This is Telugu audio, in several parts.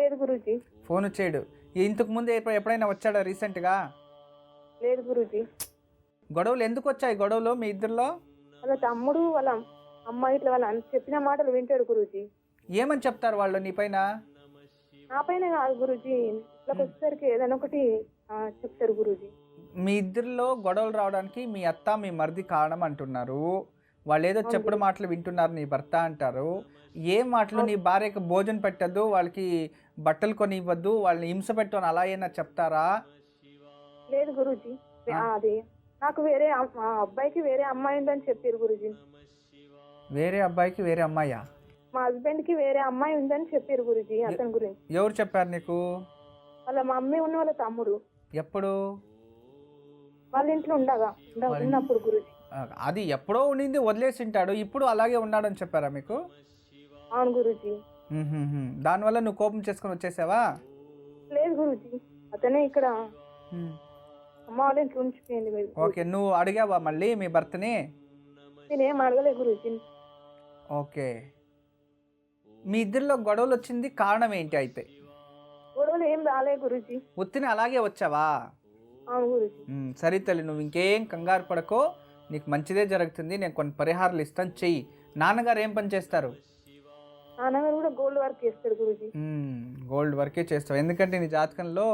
లేదు గురూజీ. ఫోన్ చేయడు. ఇంతకు ముందు ఎప్పుడైనా వచ్చాడా రీసెంట్గా? లేదు గురూజీ. గొడవలు ఎందుకు వచ్చాయి? గొడవలు మీ ఇద్దరిలో? వాళ్ళ తమ్ముడు వాళ్ళ అమ్మాయి ఇట్లా వాళ్ళ చెప్పిన మాటలు వింటాడు గురూజీ. ఏమని చెప్తారు వాళ్ళు నీ పైన? నా పైన కాదు గురూజీ, ఇట్లా వచ్చేసరికి ఏదైనా ఒకటి చెప్తారు గురూజీ. మీ ఇద్దరిలో గొడవలు రావడానికి మీ అత్త మీ మరిది కారణం అంటున్నారు. వాళ్ళు ఏదో చెప్పుడు మాటలు వింటున్నారు నీ భర్త అంటారు. ఏ మాటలు? నీ భార్యకు భోజనం పెట్టద్దు, వాళ్ళకి బట్టలు కొని ఇవ్వద్దు, వాళ్ళని హింస పెట్టు అని అలా అయినా చెప్తారా? లేదు గురూజీ, అది నాకు వేరే అబ్బాయికి వేరే అమ్మాయి ఉందని చెప్పారు గురూజీ. వేరే అబ్బాయికి వేరే అమ్మాయా? మా హస్బెండ్ కి వేరే అమ్మాయి ఉందని చెప్పారు గురూజీ. అతని గురించి ఎవరు చెప్పారు నీకు? వాళ్ళ మమ్మీ ఉన్న వాళ్ళ తమ్ముడు. ఎప్పుడు? వాళ్ళ ఇంట్లో ఉన్నప్పుడు గురూజీ. అది ఎప్పుడో ఉండింది, వదిలేసి ఉంటాడు, ఇప్పుడు అలాగే ఉన్నాడని చెప్పారా మీకు? అవును గురూజీ. దానివల్ల నువ్వు కోపం చేసుకొని వచ్చేసావా? లేదు గురూజీ, అతనే ఇక్కడ అమ్మ వాళ్ళ ఇంట్లో ఉంచిపోయింది. ఓకే, నువ్వు అడిగావా మళ్ళీ మీ భర్తని? నేనేం అడగలేదు గురూజీ. ఓకే, మీ ఇద్దరిలో గొడవలు వచ్చింది కారణం ఏంటి? అయితే గొడవలు ఏం రాలేదు గురూజీ, ఒత్తిని అలాగే వచ్చావా? అవును గురూజీ. సరే తల్లి, నువ్వు ఇంకేం కంగారు పడకో, నీకు మంచిదే జరుగుతుంది. నేను కొన్ని పరిహారాలు ఇస్తాను, చెయ్యి. నాన్నగారు ఏం పని చేస్తారు? నాన్నగారు కూడా గోల్డ్ వర్క్ చేస్తాడు గురూజీ. గోల్డ్ వర్కే చేస్తావు, ఎందుకంటే నీ జాతకంలో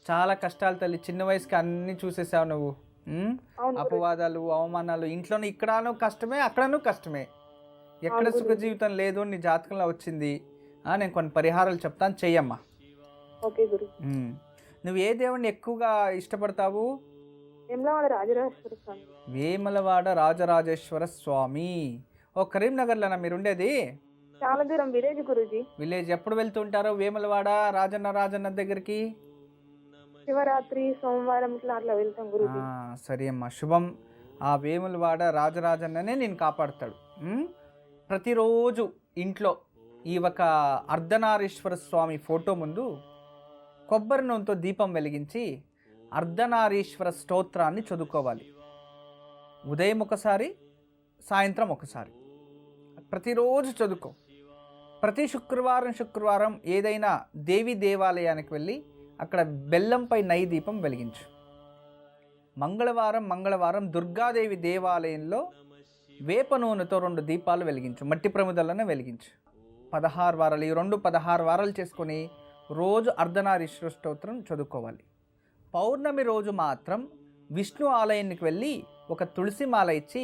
చాలా కష్టాలు తల్లి. చిన్న వయసుకి అన్నీ చూసేసావు నువ్వు. అపవాదాలు, అవమానాలు, ఇంట్లోనే ఇక్కడను కష్టమే, అక్కడను కష్టమే, ఎక్కడ సుఖ జీవితం లేదు నీ జాతకంలో వచ్చింది. నేను కొన్ని పరిహారాలు చెప్తాను, చెయ్యమ్మా. ఓకే గురు. నువ్వు ఏ దేవుణ్ణి ఎక్కువగా ఇష్టపడతావు? వేములవాడ రాజరాజేశ్వర స్వామి. ఓ కరీంనగర్లోనా మీరు ఉండేది? చాలా దూరం, విలేజ్ గురూజీ. విలేజ్. ఎప్పుడు వెళ్తుంటారు వేములవాడ రాజన్న దగ్గరికి? శివరాత్రి, సోమవారం ఇట్లా అట్లా వెళ్తాం గురూజీ. సరే అమ్మా, శుభం. ఆ వేములవాడ రాజరాజన్ననే నేను కాపాడుతాడు. ప్రతిరోజు ఇంట్లో ఈ ఒక అర్ధనారీశ్వర స్వామి ఫోటో ముందు కొబ్బరి నూనెతో దీపం వెలిగించి అర్ధనారీశ్వర స్తోత్రాన్ని చదువుకోవాలి. ఉదయం ఒకసారి, సాయంత్రం ఒకసారి, ప్రతిరోజు చదువుకో. ప్రతి శుక్రవారం ఏదైనా దేవి దేవాలయానికి వెళ్ళి అక్కడ బెల్లంపై నెయ్యి దీపం వెలిగించు. మంగళవారం దుర్గాదేవి దేవాలయంలో వేప నూనెతో 2 దీపాలు వెలిగించు, మట్టి ప్రమిదలను వెలిగించు. 16 వారాలు, ఈ 16 వారాలు చేసుకొని రోజు అర్ధనారీశ్వర స్తోత్రం చదువుకోవాలి. పౌర్ణమి రోజు మాత్రం విష్ణు ఆలయానికి వెళ్ళి ఒక తులసి మాల ఇచ్చి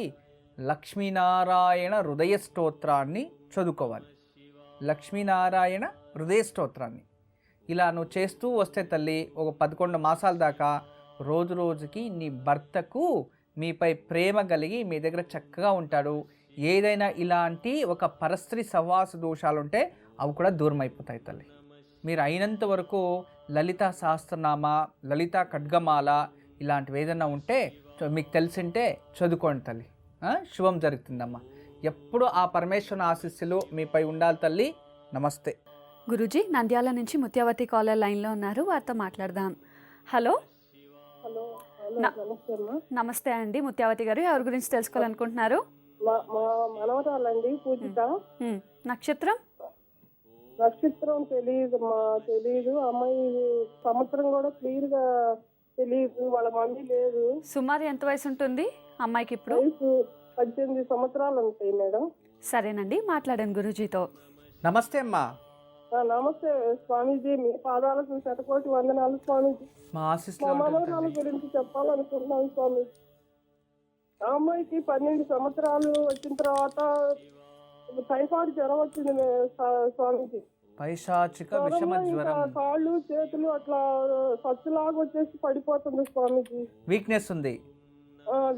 లక్ష్మీనారాయణ హృదయ స్తోత్రాన్ని చదువుకోవాలి. లక్ష్మీనారాయణ హృదయ స్తోత్రాన్ని ఇలా నువ్వు చేస్తూ వస్తే తల్లి, ఒక 11 మాసాల దాకా రోజు రోజుకి నీ భర్తకు మీపై ప్రేమ కలిగి మీ దగ్గర చక్కగా ఉంటాడు. ఏదైనా ఇలాంటి ఒక పరస్త్రీ సహవాస దోషాలుంటే అవి కూడా దూరం అయిపోతాయి తల్లి. మీరు అయినంత వరకు లలితా సహస్రనామ, లలితా ఖడ్గమాల ఇలాంటివి ఏదైనా ఉంటే మీకు తెలిసింటే చదువుకోండి తల్లి. శుభం జరుగుతుందమ్మా. ఎప్పుడు ఆ పరమేశ్వరుని ఆశీస్సులు మీపై ఉండాలి తల్లి. నమస్తే. గురూజీ, నంద్యాల నుంచి ముత్యావతి కాలర్ లైన్లో ఉన్నారు, వారితో మాట్లాడదాం. హలో. నమస్తే అండి ముత్యావతి గారు, ఎవరి గురించి తెలుసుకోవాలనుకుంటున్నారు? మనవరాలండి పూజిత. నక్షత్రం తెలీదు అమ్మాయి సంవత్సరం కూడా క్లియర్ గా తెలియదు. వాళ్ళ మమ్మీ లేదు. సుమారు ఎంత వయసు ఉంటుంది అమ్మాయికి? ఇప్పుడు 18 సంవత్సరాలు ఉంటాయి మేడం. సరేనండి, మాట్లాడాను గురూజీతో. నమస్తే అమ్మా. నమస్తే స్వామీజీ, మీ పాదాలకు శతకోటి వందనాలు స్వామీజీ. మా మనవరాల గురించి చెప్పాలనుకుంటున్నాను స్వామీజీ. ఆ అమ్మాయికి 12 సంవత్సరాలు వచ్చిన తర్వాత టైఫాయిడ్ జ్వరం వచ్చింది స్వామీజీ. పైశాచిక విషమ జ్వరం, కాళ్ళు చేతులు అట్లా సచ్చులాగా వచ్చేసి పడిపోతుంది స్వామీజీ. వీక్నెస్ ఉంది,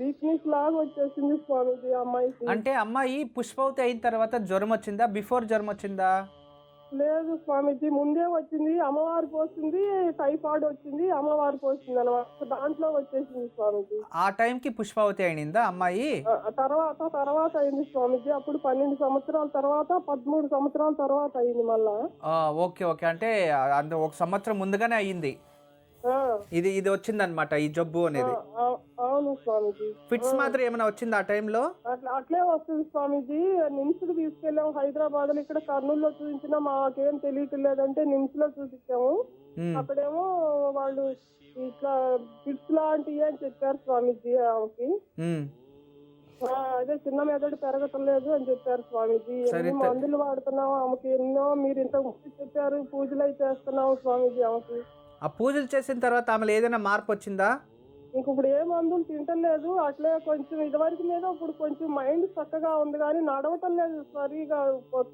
వీక్నెస్ లాగా వచ్చేసింది స్వామీజీ అమ్మాయికి. అంటే అమ్మాయి పుష్పవతి అయిన తర్వాత జ్వరం వచ్చిందా, బిఫోర్ జ్వరం వచ్చిందా? లేదు స్వామీజీ, ముందే వచ్చింది. అమ్మవారు పోసింది, టైఫాయిడ్ వచ్చింది, అమ్మవారు పోసింది అనమాట, దాంట్లో వచ్చేసింది స్వామీజీ. ఆ టైంకి పుష్పవతి అయినిందా అమ్మాయి? తర్వాత అయింది స్వామీజీ. అప్పుడు 12 సంవత్సరాల తర్వాత 13 సంవత్సరాల తర్వాత అయింది మళ్ళా. ఓకే, అంటే ఒక సంవత్సరం ముందుగానే అయ్యింది. ఇది వచ్చిందనమాట ఈ జబ్బు అనేది. అవును అవును స్వామీజీ. ఫిట్స్ మాత్రం ఏమైనా వచ్చింది ఆ టైంలో? అట్లే వస్తుంది స్వామీజీ. నిమ్స్ కి తీసుకెళ్ళాము హైదరాబాద్ లో, ఇక్కడ కర్నూలులో చూపించినా మాకేం తెలియట్లేదంటే నిమ్స్ లో చూపించాము. అక్కడేమో వాళ్ళు ఇట్లా ఫిట్స్ లాంటివి అని చెప్పారు స్వామీజీ ఆమెకి. అదే చిన్న మెదడు పెరగటం లేదు అని చెప్పారు స్వామీజీ. ఎన్ని మందులు వాడుతున్నాము ఆమెకి, ఎన్నో మీరు ఇంత ముందు చెప్పారు, పూజలు అయితే చేస్తున్నాము స్వామీజీ ఆమెకి. ఆ పూజలు చేసిన తర్వాత ఆమెలో ఏదైనా మార్పు వచ్చిందా? ఇంక ఇప్పుడు ఏ మందులు తింటలేదు. అట్లే కొంచెం ఇదివరకు మీద ఇప్పుడు కొంచెం మైండ్ చక్కగా ఉంది కానీ నడవటం లేదు, సరిగా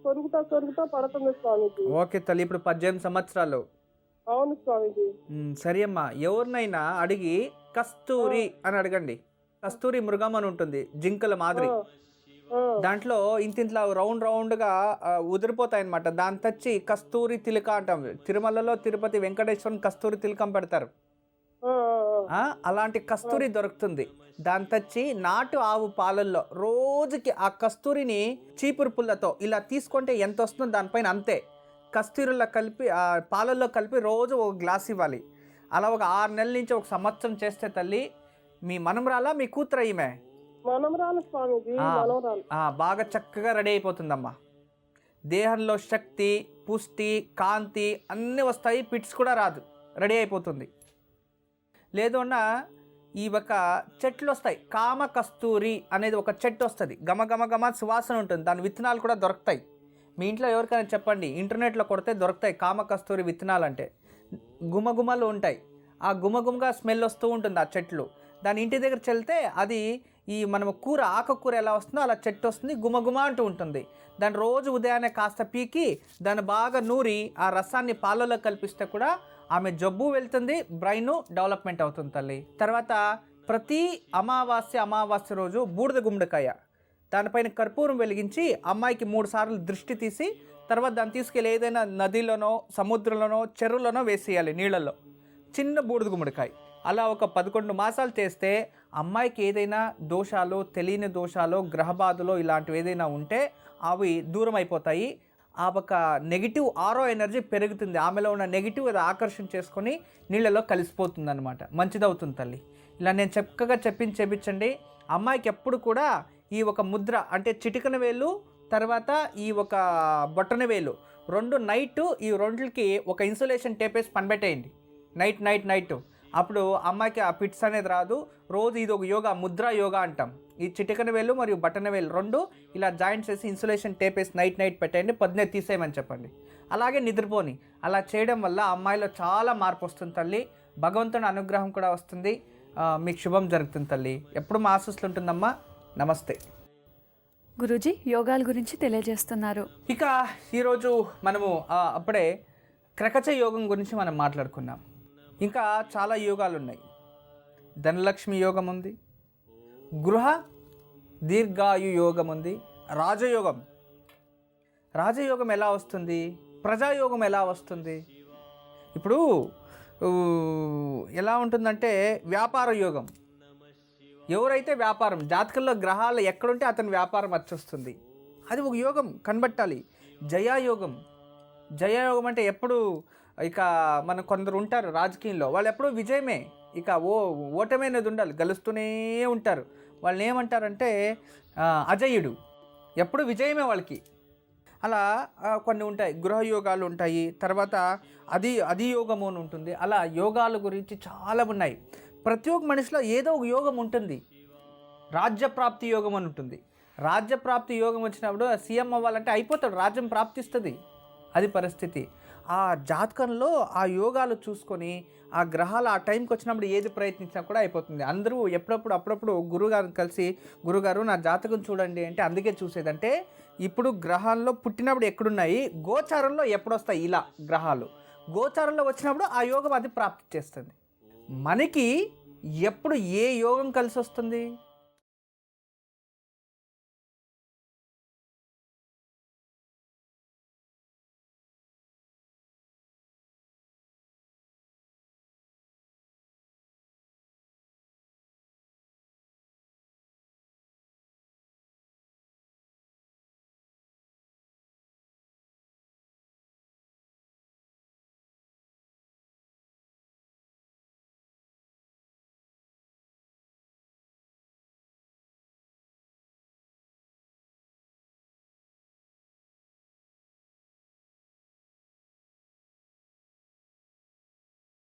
సొరుగుతా పడుతుంది స్వామీజీ. ఓకే తల్లి, ఇప్పుడు 18 సంవత్సరాలు. అవును స్వామీజీ. సరే అమ్మా, ఎవరినైనా అడిగి కస్తూరి అని అడగండి. కస్తూరి మృగం అని ఉంటుంది, జింకల మాదిరి. దాంట్లో ఇంతింట్లా రౌండ్గా ఉదిరిపోతాయి అనమాట. దాన్ని తెచ్చి కస్తూరి తిలక అంటాం. తిరుమలలో తిరుపతి వెంకటేశ్వరుని కస్తూరి తిలకం పెడతారు, అలాంటి కస్తూరి దొరుకుతుంది. దాన్ని తెచ్చి నాటు ఆవు పాలల్లో రోజుకి ఆ కస్తూరిని చీపురు పుల్లతో ఇలా తీసుకుంటే ఎంత వస్తుందో దానిపైన అంతే కస్తూరిలో కలిపి ఆ పాలల్లో కలిపి రోజు ఒక గ్లాస్ ఇవ్వాలి. అలా ఒక 6 నెలల నుంచి 1 సంవత్సరం చేస్తే తల్లి, మీ మనమరాలా మీ కూతురు ఈమె బాగా చక్కగా రెడీ అయిపోతుందమ్మా. దేహంలో శక్తి, పుష్టి, కాంతి అన్నీ వస్తాయి. పిట్స్ కూడా రాదు, రెడీ అయిపోతుంది. లేదు అన్నా ఈ ఒక చెట్లు వస్తాయి, కామ కస్తూరి అనేది ఒక చెట్టు వస్తుంది, గమ సువాసన ఉంటుంది. దాని విత్తనాలు కూడా దొరుకుతాయి. మీ ఇంట్లో ఎవరికైనా చెప్పండి, ఇంటర్నెట్లో కొడితే దొరుకుతాయి. కామ కస్తూరి విత్తనాలు అంటే గుమగుమలు ఉంటాయి. ఆ గుమగుమగా స్మెల్ వస్తూ ఉంటుంది ఆ చెట్లు. దాని ఇంటి దగ్గర చెల్తే అది ఈ మనం ఆకుకూర ఎలా వస్తుందో అలా చెట్టు వస్తుంది, గుమగుమ అంటూ ఉంటుంది. దాన్ని రోజు ఉదయాన్నే కాస్త పీకి దాన్ని బాగా నూరి ఆ రసాన్ని పాలలో కల్పిస్తే కూడా ఆమె జబ్బు వెళ్తుంది, బ్రెయిన్ డెవలప్మెంట్ అవుతుంది తల్లి. తర్వాత ప్రతి అమావాస్య రోజు బూడిద గుమ్మడికాయ దానిపైన కర్పూరం వెలిగించి అమ్మాయికి 3 సార్లు దృష్టి తీసి తర్వాత దాన్ని తీసుకెళ్ళి ఏదైనా నదిలోనో సముద్రంలోనో చెరువులోనో వేసేయాలి నీళ్ళల్లో, చిన్న బూడిద గుమ్మడికాయ. అలా ఒక 11 మాసాలు చేస్తే అమ్మాయికి ఏదైనా దోషాలు, తెలియని దోషాలు, గ్రహబాధలో ఇలాంటివి ఏదైనా ఉంటే అవి దూరం అయిపోతాయి. ఆ ఒక నెగిటివ్ ఆరో ఎనర్జీ పెరుగుతుంది. ఆమెలో ఉన్న నెగిటివ్ అది ఆకర్షణ చేసుకొని నీళ్ళలో కలిసిపోతుంది అనమాట. మంచిదవుతుంది తల్లి. ఇలా నేను చక్కగా చెప్పించండి. అమ్మాయికి ఎప్పుడు కూడా ఈ ఒక ముద్ర అంటే చిటికన వేలు తర్వాత ఈ ఒక బొట్టన వేలు 2 నైట్, ఈ రెండుకి ఒక ఇన్సులేషన్ టేప్ వేసి పనిపెట్టేయండి నైట్. అప్పుడు అమ్మాయికి ఆ పిట్స్ అనేది రాదు. రోజు ఇది ఒక యోగా, ముద్రా యోగా అంటాం. ఈ చిటికన వేలు మరియు బటన వేలు 2 ఇలా జాయింట్స్ వేసి ఇన్సులేషన్ టేప్ వేసి నైట్ పెట్టండి, పొద్దున్నే తీసేయమని చెప్పండి. అలాగే నిద్రపోని. అలా చేయడం వల్ల అమ్మాయిలో చాలా మార్పు వస్తుంది తల్లి. భగవంతుని అనుగ్రహం కూడా వస్తుంది. మీకు శుభం జరుగుతుంది తల్లి. ఎప్పుడు మా ఆశీస్సులు ఉంటుందమ్మా. నమస్తే గురూజీ. యోగాల గురించి తెలియజేస్తున్నారు. ఇక ఈరోజు మనము అప్పుడే క్రకచ యోగం గురించి మనం మాట్లాడుకున్నాం. ఇంకా చాలా యోగాలు ఉన్నాయి. ధనలక్ష్మి యోగం ఉంది, గృహ దీర్ఘాయు యోగం ఉంది, రాజయోగం ఎలా వస్తుంది, ప్రజాయోగం ఎలా వస్తుంది. ఇప్పుడు ఎలా ఉంటుందంటే వ్యాపార యోగం. ఎవరైతే వ్యాపారం జాతకంలో గ్రహాలు ఎక్కడుంటే అతని వ్యాపారం వచ్చేస్తుంది. అది ఒక యోగం కనబట్టాలి. జయాయోగం అంటే ఎప్పుడు ఇక మన కొందరు ఉంటారు రాజకీయంలో, వాళ్ళు ఎప్పుడూ విజయమే, ఇక ఓటమి అనేది ఉండాలి, గెలుస్తూనే ఉంటారు. వాళ్ళని ఏమంటారంటే అజయుడు, ఎప్పుడు విజయమే వాళ్ళకి. అలా కొన్ని ఉంటాయి, గృహయోగాలు ఉంటాయి. తర్వాత అది యోగము అని ఉంటుంది. అలా యోగాల గురించి చాలా ఉన్నాయి. ప్రతి ఒక్క మనిషిలో ఏదో ఒక యోగం ఉంటుంది. రాజ్యప్రాప్తి యోగం అని ఉంటుంది. రాజ్యప్రాప్తి యోగం వచ్చినప్పుడు సీఎం అవ్వాలంటే అయిపోతాడు, రాజ్యం ప్రాప్తిస్తుంది. అది పరిస్థితి. ఆ జాతకంలో ఆ యోగాలు చూసుకొని ఆ గ్రహాలు ఆ టైంకి వచ్చినప్పుడు ఏది ప్రయత్నించినా కూడా అయిపోతుంది. అందరూ అప్పుడప్పుడు గురుగారిని కలిసి, గురుగారు నా జాతకం చూడండి అంటే అందుకే చూసేదంటే ఇప్పుడు గ్రహాల్లో పుట్టినప్పుడు ఎక్కడున్నాయి, గోచారంలో ఎప్పుడొస్తాయి ఇలా గ్రహాలు, గోచారంలో వచ్చినప్పుడు ఆ యోగం అది ప్రాప్తి చేస్తుంది. మనకి ఎప్పుడు ఏ యోగం కలిసి వస్తుంది,